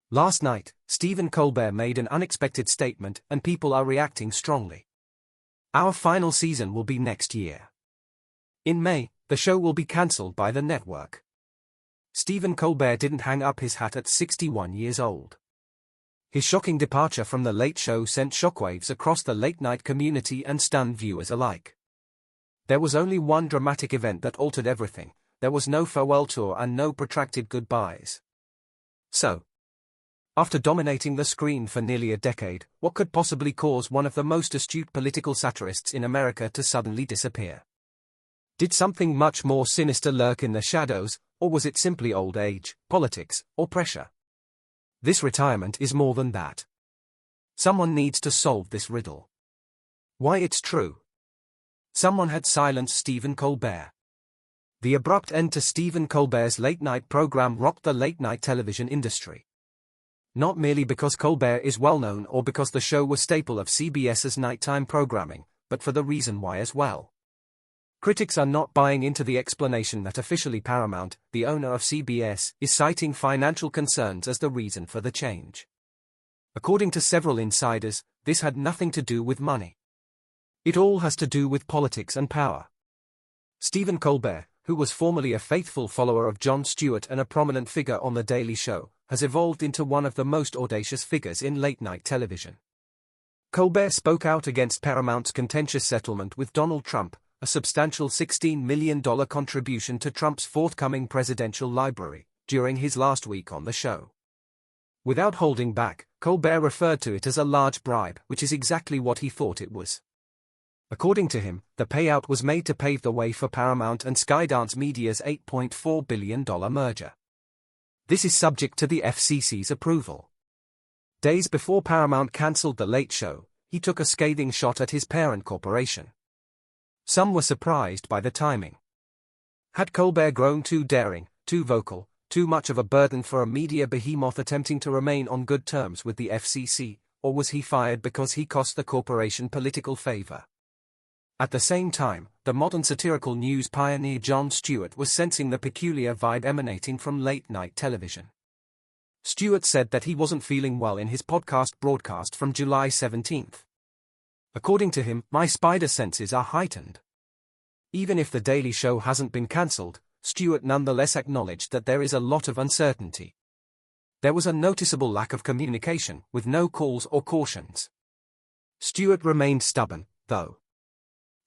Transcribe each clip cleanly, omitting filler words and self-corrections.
Last night, Stephen Colbert made an unexpected statement and people are reacting strongly. Our final season will be next year. In May, the show will be cancelled by the network. Stephen Colbert didn't hang up his hat at 61 years old. His shocking departure from The Late Show sent shockwaves across the late-night community and stunned viewers alike. There was only one dramatic event that altered everything. There was no farewell tour and no protracted goodbyes. So, after dominating the screen for nearly a decade, what could possibly cause one of the most astute political satirists in America to suddenly disappear? Did something much more sinister lurk in the shadows, or was it simply old age, politics, or pressure? This retirement is more than that. Someone needs to solve this riddle. Why it's true. Someone had silenced Stephen Colbert. The abrupt end to Stephen Colbert's late-night program rocked the late-night television industry. Not merely because Colbert is well-known or because the show was a staple of CBS's nighttime programming, but for the reason why as well. Critics are not buying into the explanation that officially Paramount, the owner of CBS, is citing financial concerns as the reason for the change. According to several insiders, this had nothing to do with money. It all has to do with politics and power. Stephen Colbert, who was formerly a faithful follower of Jon Stewart and a prominent figure on The Daily Show, has evolved into one of the most audacious figures in late-night television. Colbert spoke out against Paramount's contentious settlement with Donald Trump, a substantial $16 million contribution to Trump's forthcoming presidential library, during his last week on the show. Without holding back, Colbert referred to it as a large bribe, which is exactly what he thought it was. According to him, the payout was made to pave the way for Paramount and Skydance Media's $8.4 billion merger. This is subject to the FCC's approval. Days before Paramount cancelled The Late Show, he took a scathing shot at his parent corporation. Some were surprised by the timing. Had Colbert grown too daring, too vocal, too much of a burden for a media behemoth attempting to remain on good terms with the FCC, or was he fired because he cost the corporation political favor? At the same time, the modern satirical news pioneer Jon Stewart was sensing the peculiar vibe emanating from late-night television. Stewart said that he wasn't feeling well in his podcast broadcast from July 17th. According to him, my spider senses are heightened. Even if The Daily Show hasn't been cancelled, Stewart nonetheless acknowledged that there is a lot of uncertainty. There was a noticeable lack of communication, with no calls or cautions. Stewart remained stubborn, though.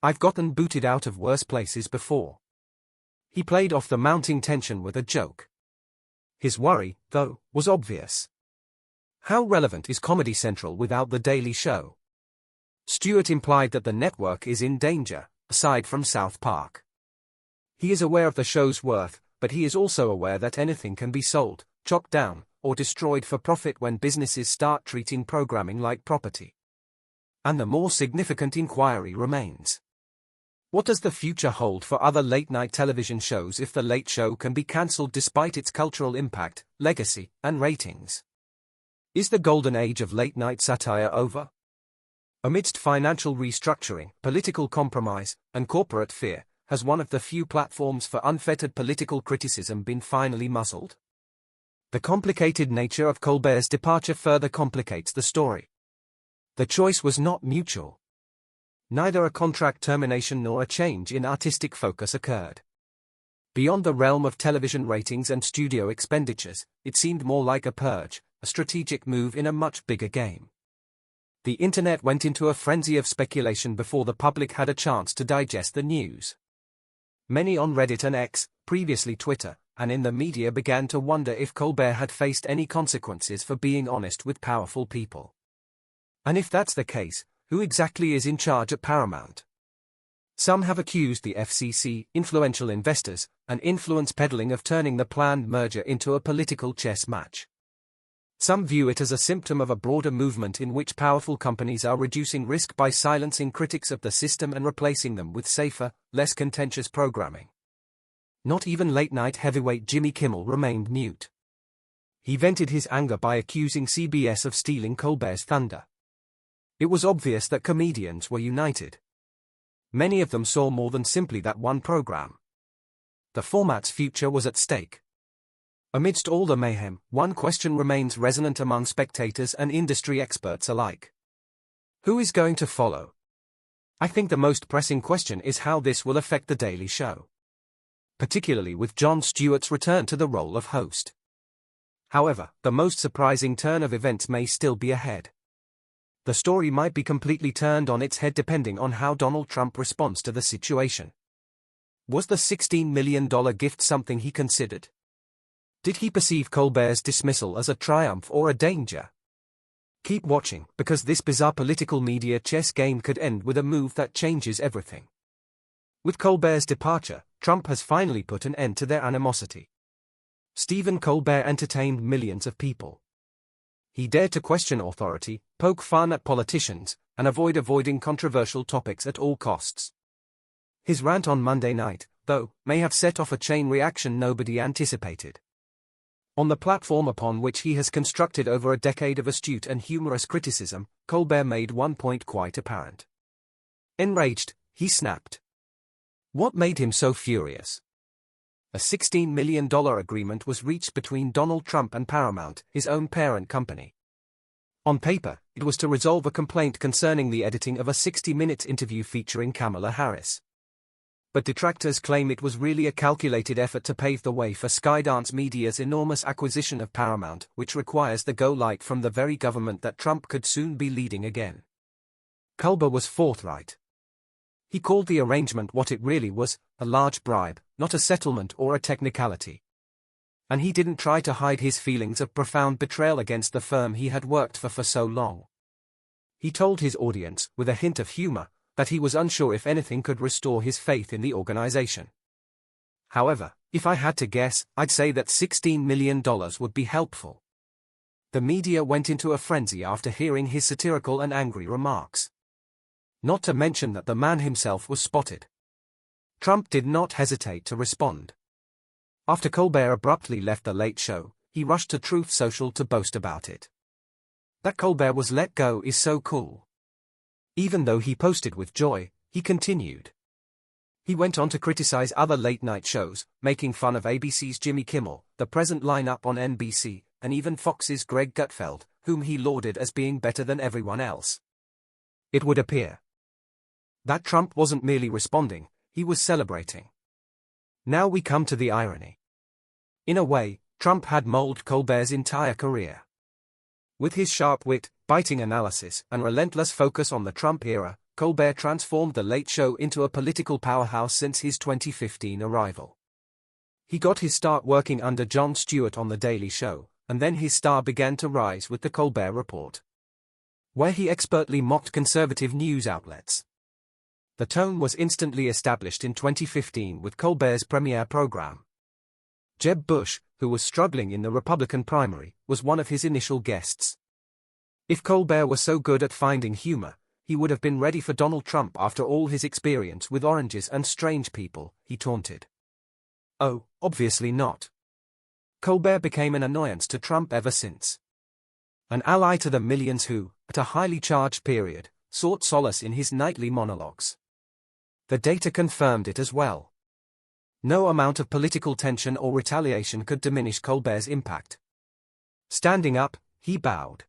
I've gotten booted out of worse places before. He played off the mounting tension with a joke. His worry, though, was obvious. How relevant is Comedy Central without The Daily Show? Stewart implied that the network is in danger, aside from South Park. He is aware of the show's worth, but he is also aware that anything can be sold, chopped down, or destroyed for profit when businesses start treating programming like property. And the more significant inquiry remains. What does the future hold for other late-night television shows if The Late Show can be cancelled despite its cultural impact, legacy, and ratings? Is the golden age of late-night satire over? Amidst financial restructuring, political compromise, and corporate fear, has one of the few platforms for unfettered political criticism been finally muzzled? The complicated nature of Colbert's departure further complicates the story. The choice was not mutual. Neither a contract termination nor a change in artistic focus occurred. Beyond the realm of television ratings and studio expenditures, it seemed more like a purge, a strategic move in a much bigger game. The internet went into a frenzy of speculation before the public had a chance to digest the news. Many on Reddit and X, previously Twitter, and in the media began to wonder if Colbert had faced any consequences for being honest with powerful people. And if that's the case, who exactly is in charge at Paramount? Some have accused the FCC, influential investors, and influence peddling of turning the planned merger into a political chess match. Some view it as a symptom of a broader movement in which powerful companies are reducing risk by silencing critics of the system and replacing them with safer, less contentious programming. Not even late-night heavyweight Jimmy Kimmel remained mute. He vented his anger by accusing CBS of stealing Colbert's thunder. It was obvious that comedians were united. Many of them saw more than simply that one program. The format's future was at stake. Amidst all the mayhem, one question remains resonant among spectators and industry experts alike. Who is going to follow? I think the most pressing question is how this will affect The Daily Show, particularly with Jon Stewart's return to the role of host. However, the most surprising turn of events may still be ahead. The story might be completely turned on its head depending on how Donald Trump responds to the situation. Was the $16 million gift something he considered? Did he perceive Colbert's dismissal as a triumph or a danger? Keep watching, because this bizarre political media chess game could end with a move that changes everything. With Colbert's departure, Trump has finally put an end to their animosity. Stephen Colbert entertained millions of people. He dared to question authority, poke fun at politicians, and avoiding controversial topics at all costs. His rant on Monday night, though, may have set off a chain reaction nobody anticipated. On the platform upon which he has constructed over a decade of astute and humorous criticism, Colbert made one point quite apparent. Enraged, he snapped. What made him so furious? A $16 million agreement was reached between Donald Trump and Paramount, his own parent company. On paper, it was to resolve a complaint concerning the editing of a 60 Minutes interview featuring Kamala Harris. But detractors claim it was really a calculated effort to pave the way for Skydance Media's enormous acquisition of Paramount, which requires the go-light from the very government that Trump could soon be leading again. Colbert was forthright. He called the arrangement what it really was, a large bribe, not a settlement or a technicality. And he didn't try to hide his feelings of profound betrayal against the firm he had worked for so long. He told his audience, with a hint of humor, that he was unsure if anything could restore his faith in the organization. However, if I had to guess, I'd say that $16 million would be helpful. The media went into a frenzy after hearing his satirical and angry remarks. Not to mention that the man himself was spotted. Trump did not hesitate to respond. After Colbert abruptly left The Late Show, he rushed to Truth Social to boast about it. That Colbert was let go is so cool. Even though he posted with joy, he continued. He went on to criticize other late-night shows, making fun of ABC's Jimmy Kimmel, the present lineup on NBC, and even Fox's Greg Gutfeld, whom he lauded as being better than everyone else. It would appear that Trump wasn't merely responding, he was celebrating. Now we come to the irony. In a way, Trump had molded Colbert's entire career. With his sharp wit, biting analysis, and relentless focus on the Trump era, Colbert transformed The Late Show into a political powerhouse since his 2015 arrival. He got his start working under Jon Stewart on The Daily Show, and then his star began to rise with The Colbert Report, where he expertly mocked conservative news outlets. The tone was instantly established in 2015 with Colbert's premiere program. Jeb Bush, who was struggling in the Republican primary, was one of his initial guests. If Colbert was so good at finding humor, he would have been ready for Donald Trump after all his experience with oranges and strange people, he taunted. Oh, obviously not. Colbert became an annoyance to Trump ever since. An ally to the millions who, at a highly charged period, sought solace in his nightly monologues. The data confirmed it as well. No amount of political tension or retaliation could diminish Colbert's impact. Standing up, he bowed.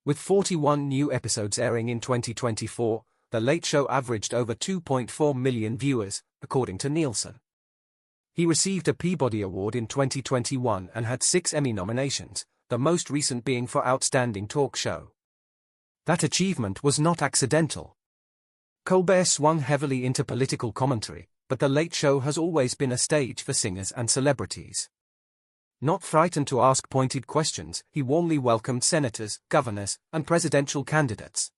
With 41 new episodes airing in 2024, The Late Show averaged over 2.4 million viewers, according to Nielsen. He received a Peabody Award in 2021 and had 6 Emmy nominations, the most recent being for Outstanding Talk Show. That achievement was not accidental. Colbert swung heavily into political commentary, but The Late Show has always been a stage for singers and celebrities. Not frightened to ask pointed questions, he warmly welcomed senators, governors, and presidential candidates.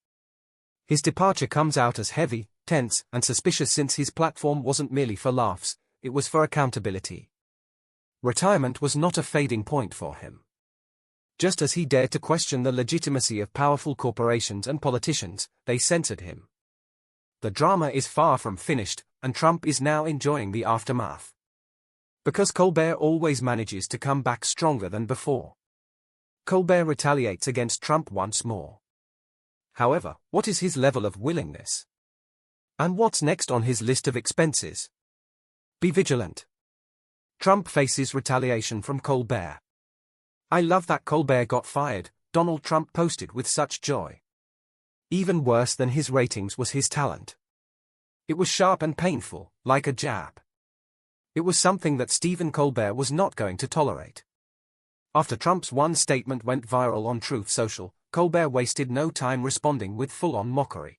His departure comes out as heavy, tense, and suspicious since his platform wasn't merely for laughs, it was for accountability. Retirement was not a fading point for him. Just as he dared to question the legitimacy of powerful corporations and politicians, they censored him. The drama is far from finished, and Trump is now enjoying the aftermath. Because Colbert always manages to come back stronger than before. Colbert retaliates against Trump once more. However, what is his level of willingness? And what's next on his list of expenses? Be vigilant. Trump faces retaliation from Colbert. I love that Colbert got fired, Donald Trump posted with such joy. Even worse than his ratings was his talent. It was sharp and painful, like a jab. It was something that Stephen Colbert was not going to tolerate. After Trump's one statement went viral on Truth Social, Colbert wasted no time responding with full-on mockery.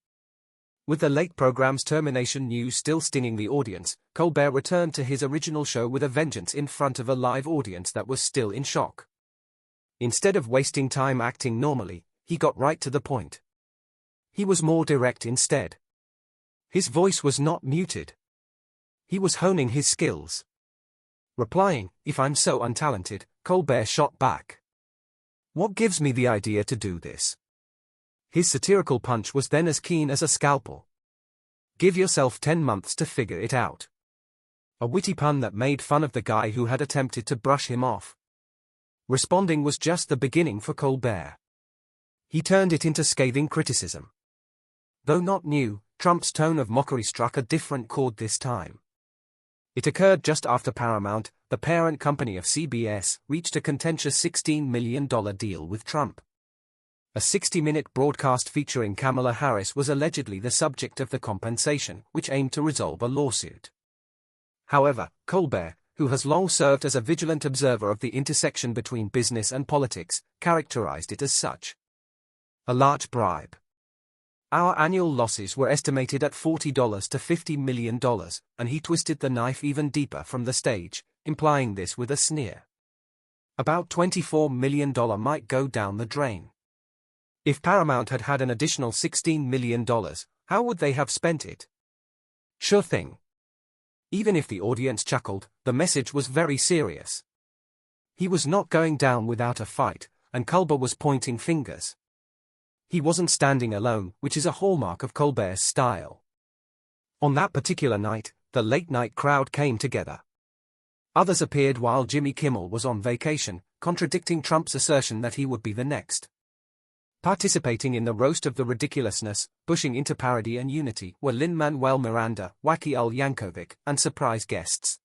With the late program's termination news still stinging the audience, Colbert returned to his original show with a vengeance in front of a live audience that was still in shock. Instead of wasting time acting normally, he got right to the point. He was more direct instead. His voice was not muted. He was honing his skills. Replying, "If I'm so untalented," Colbert shot back. "What gives me the idea to do this?" His satirical punch was then as keen as a scalpel. "Give yourself 10 months to figure it out." A witty pun that made fun of the guy who had attempted to brush him off. Responding was just the beginning for Colbert. He turned it into scathing criticism. Though not new, Trump's tone of mockery struck a different chord this time. It occurred just after Paramount, the parent company of CBS, reached a contentious $16 million deal with Trump. A 60-minute broadcast featuring Kamala Harris was allegedly the subject of the compensation, which aimed to resolve a lawsuit. However, Colbert, who has long served as a vigilant observer of the intersection between business and politics, characterized it as such. A large bribe. "Our annual losses were estimated at $40 to $50 million, and he twisted the knife even deeper from the stage, implying this with a sneer. About $24 million might go down the drain. If Paramount had had an additional $16 million, how would they have spent it? Sure thing." Even if the audience chuckled, the message was very serious. He was not going down without a fight, and Colbert was pointing fingers. He wasn't standing alone, which is a hallmark of Colbert's style. On that particular night, the late-night crowd came together. Others appeared while Jimmy Kimmel was on vacation, contradicting Trump's assertion that he would be the next. Participating in the roast of the ridiculousness, pushing into parody and unity, were Lin-Manuel Miranda, Wacky Al Yankovic, and surprise guests.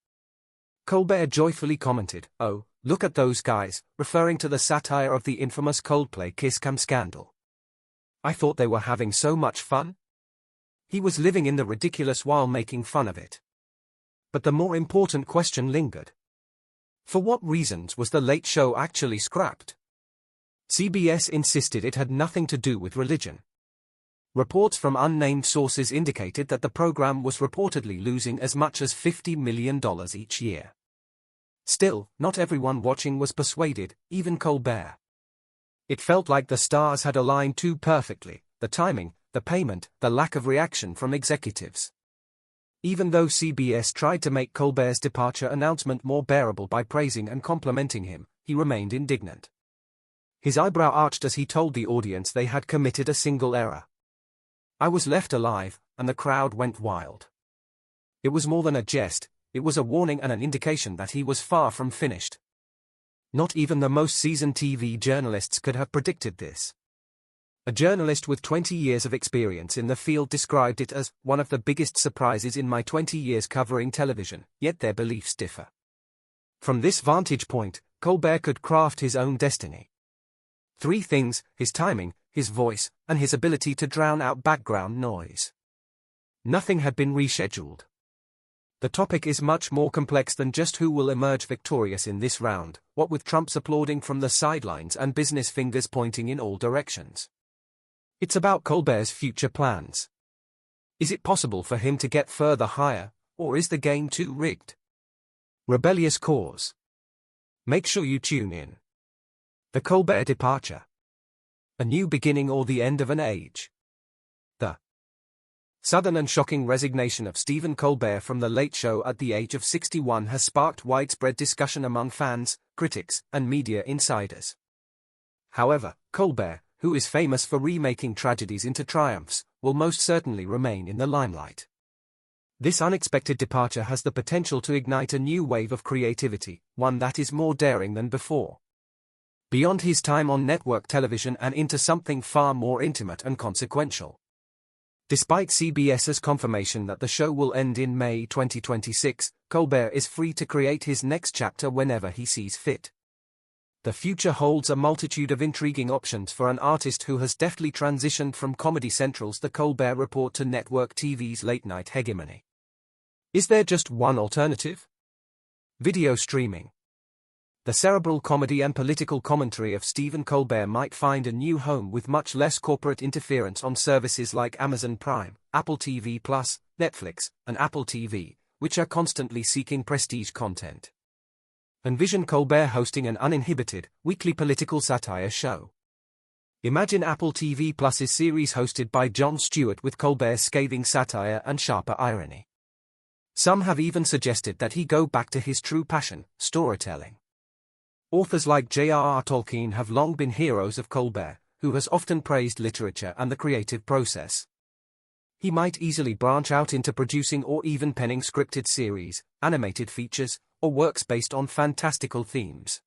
Colbert joyfully commented, "Oh, look at those guys," referring to the satire of the infamous Coldplay Kiss Cam scandal. "I thought they were having so much fun." He was living in the ridiculous while making fun of it. But the more important question lingered. For what reasons was the Late Show actually scrapped? CBS insisted it had nothing to do with religion. Reports from unnamed sources indicated that the program was reportedly losing as much as $50 million each year. Still, not everyone watching was persuaded, even Colbert. It felt like the stars had aligned too perfectly: the timing, the payment, the lack of reaction from executives. Even though CBS tried to make Colbert's departure announcement more bearable by praising and complimenting him, he remained indignant. His eyebrow arched as he told the audience they had committed a single error. "I was left alive, and the crowd went wild." It was more than a jest, it was a warning and an indication that he was far from finished. Not even the most seasoned TV journalists could have predicted this. A journalist with 20 years of experience in the field described it as one of the biggest surprises in my 20 years covering television, yet their beliefs differ. From this vantage point, Colbert could craft his own destiny. 3 things: his timing, his voice, and his ability to drown out background noise. Nothing had been rescheduled. The topic is much more complex than just who will emerge victorious in this round, what with Trump's applauding from the sidelines and business fingers pointing in all directions. It's about Colbert's future plans. Is it possible for him to get further higher, or is the game too rigged? Rebellious cause. Make sure you tune in. The Colbert departure. A new beginning or the end of an age. The sudden and shocking resignation of Stephen Colbert from The Late Show at the age of 61 has sparked widespread discussion among fans, critics, and media insiders. However, Colbert, who is famous for remaking tragedies into triumphs, will most certainly remain in the limelight. This unexpected departure has the potential to ignite a new wave of creativity, one that is more daring than before. Beyond his time on network television and into something far more intimate and consequential. Despite CBS's confirmation that the show will end in May 2026, Colbert is free to create his next chapter whenever he sees fit. The future holds a multitude of intriguing options for an artist who has deftly transitioned from Comedy Central's The Colbert Report to network TV's late-night hegemony. Is there just one alternative? Video streaming. The cerebral comedy and political commentary of Stephen Colbert might find a new home with much less corporate interference on services like Amazon Prime, Apple TV+, Netflix, and Apple TV, which are constantly seeking prestige content. Envision Colbert hosting an uninhibited, weekly political satire show. Imagine Apple TV+'s series hosted by Jon Stewart with Colbert's scathing satire and sharper irony. Some have even suggested that he go back to his true passion, storytelling. Authors like J.R.R. Tolkien have long been heroes of Colbert, who has often praised literature and the creative process. He might easily branch out into producing or even penning scripted series, animated features, or works based on fantastical themes.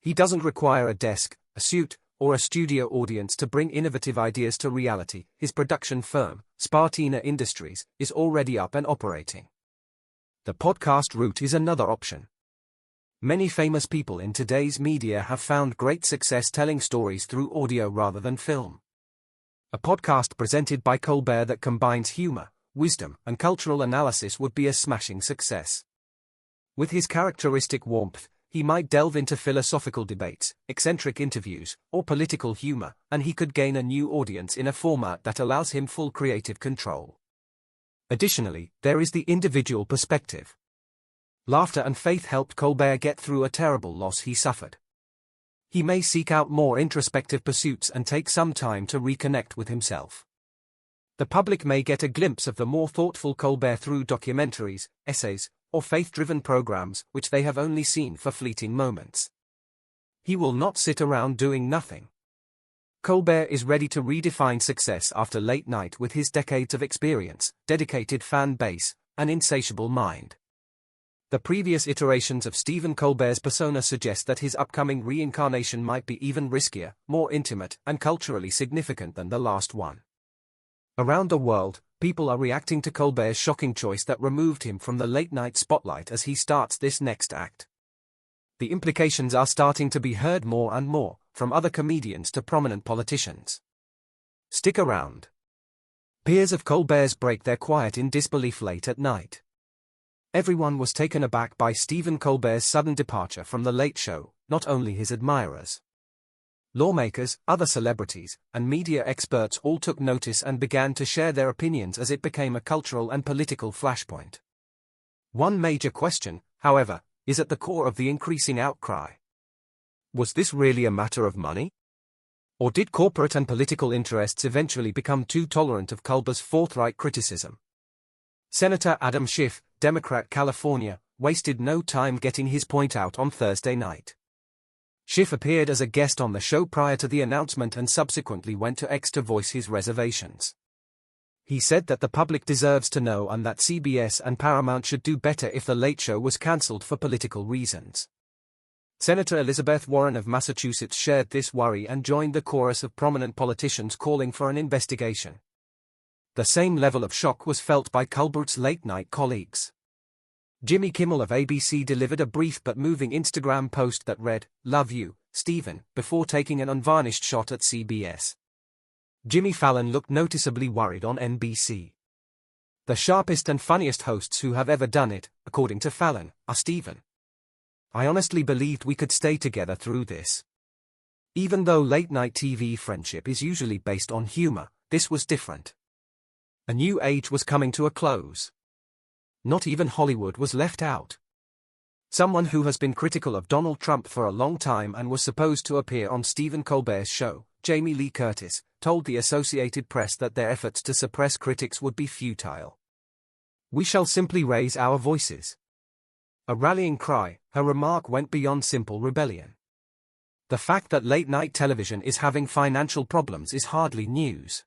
He doesn't require a desk, a suit, or a studio audience to bring innovative ideas to reality. His production firm, Spartina Industries, is already up and operating. The podcast route is another option. Many famous people in today's media have found great success telling stories through audio rather than film. A podcast presented by Colbert that combines humor, wisdom, and cultural analysis would be a smashing success. With his characteristic warmth, he might delve into philosophical debates, eccentric interviews, or political humor, and he could gain a new audience in a format that allows him full creative control. Additionally, there is the individual perspective. Laughter and faith helped Colbert get through a terrible loss he suffered. He may seek out more introspective pursuits and take some time to reconnect with himself. The public may get a glimpse of the more thoughtful Colbert through documentaries, essays, or faith-driven programs which they have only seen for fleeting moments. He will not sit around doing nothing. Colbert is ready to redefine success after late night with his decades of experience, dedicated fan base, and insatiable mind. The previous iterations of Stephen Colbert's persona suggest that his upcoming reincarnation might be even riskier, more intimate, and culturally significant than the last one. Around the world, people are reacting to Colbert's shocking choice that removed him from the late-night spotlight as he starts this next act. The implications are starting to be heard more and more, from other comedians to prominent politicians. Stick around. Peers of Colbert's break their quiet in disbelief late at night. Everyone was taken aback by Stephen Colbert's sudden departure from The Late Show, not only his admirers. Lawmakers, other celebrities, and media experts all took notice and began to share their opinions as it became a cultural and political flashpoint. One major question, however, is at the core of the increasing outcry. Was this really a matter of money? Or did corporate and political interests eventually become too tolerant of Colbert's forthright criticism? Senator Adam Schiff, Democrat California, wasted no time getting his point out on Thursday night. Schiff appeared as a guest on the show prior to the announcement and subsequently went to X to voice his reservations. He said that the public deserves to know and that CBS and Paramount should do better if The Late Show was cancelled for political reasons. Senator Elizabeth Warren of Massachusetts shared this worry and joined the chorus of prominent politicians calling for an investigation. The same level of shock was felt by Colbert's late-night colleagues. Jimmy Kimmel of ABC delivered a brief but moving Instagram post that read, "Love you, Stephen," before taking an unvarnished shot at CBS. Jimmy Fallon looked noticeably worried on NBC. The sharpest and funniest hosts who have ever done it, according to Fallon, are Stephen. I honestly believed we could stay together through this. Even though late-night TV friendship is usually based on humor, this was different. A new age was coming to a close. Not even Hollywood was left out. Someone who has been critical of Donald Trump for a long time and was supposed to appear on Stephen Colbert's show, Jamie Lee Curtis, told the Associated Press that their efforts to suppress critics would be futile. "We shall simply raise our voices." A rallying cry, her remark went beyond simple rebellion. The fact that late-night television is having financial problems is hardly news.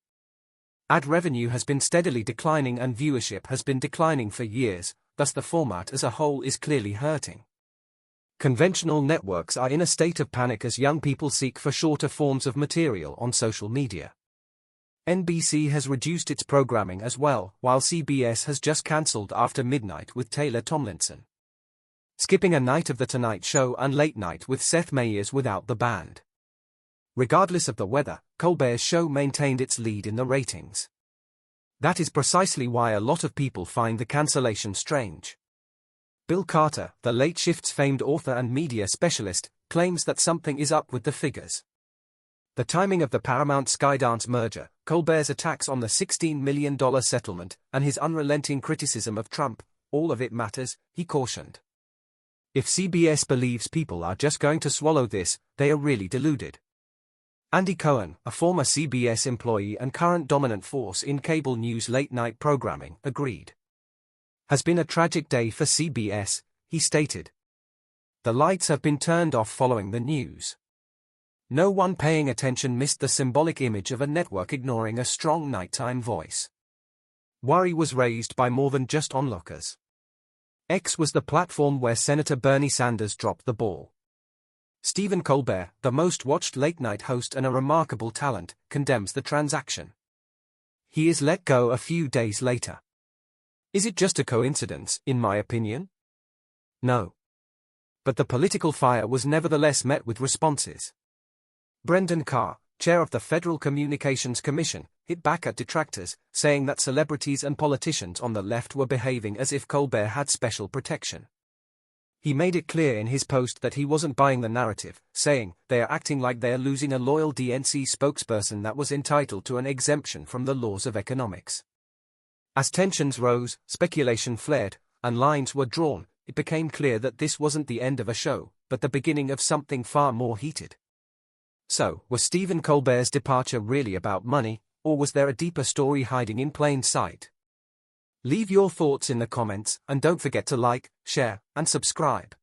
Ad revenue has been steadily declining and viewership has been declining for years, thus the format as a whole is clearly hurting. Conventional networks are in a state of panic as young people seek for shorter forms of material on social media. NBC has reduced its programming as well, while CBS has just cancelled After Midnight with Taylor Tomlinson, skipping a night of The Tonight Show and Late Night with Seth Meyers without the band. Regardless of the weather, Colbert's show maintained its lead in the ratings. That is precisely why a lot of people find the cancellation strange. Bill Carter, the Late Shift's famed author and media specialist, claims that something is up with the figures. The timing of the Paramount-Skydance merger, Colbert's attacks on the $16 million settlement, and his unrelenting criticism of Trump, all of it matters, he cautioned. If CBS believes people are just going to swallow this, they are really deluded. Andy Cohen, a former CBS employee and current dominant force in cable news late-night programming, agreed. Has been a tragic day for CBS, he stated. The lights have been turned off following the news. No one paying attention missed the symbolic image of a network ignoring a strong nighttime voice. Worry was raised by more than just onlookers. X was the platform where Senator Bernie Sanders dropped the ball. Stephen Colbert, the most-watched late-night host and a remarkable talent, condemns the transaction. He is let go a few days later. Is it just a coincidence, in my opinion? No. But the political fire was nevertheless met with responses. Brendan Carr, chair of the Federal Communications Commission, hit back at detractors, saying that celebrities and politicians on the left were behaving as if Colbert had special protection. He made it clear in his post that he wasn't buying the narrative, saying, "They are acting like they are losing a loyal DNC spokesperson that was entitled to an exemption from the laws of economics." As tensions rose, speculation flared, and lines were drawn, it became clear that this wasn't the end of a show, but the beginning of something far more heated. So, was Stephen Colbert's departure really about money, or was there a deeper story hiding in plain sight? Leave your thoughts in the comments, and don't forget to like, share, and subscribe.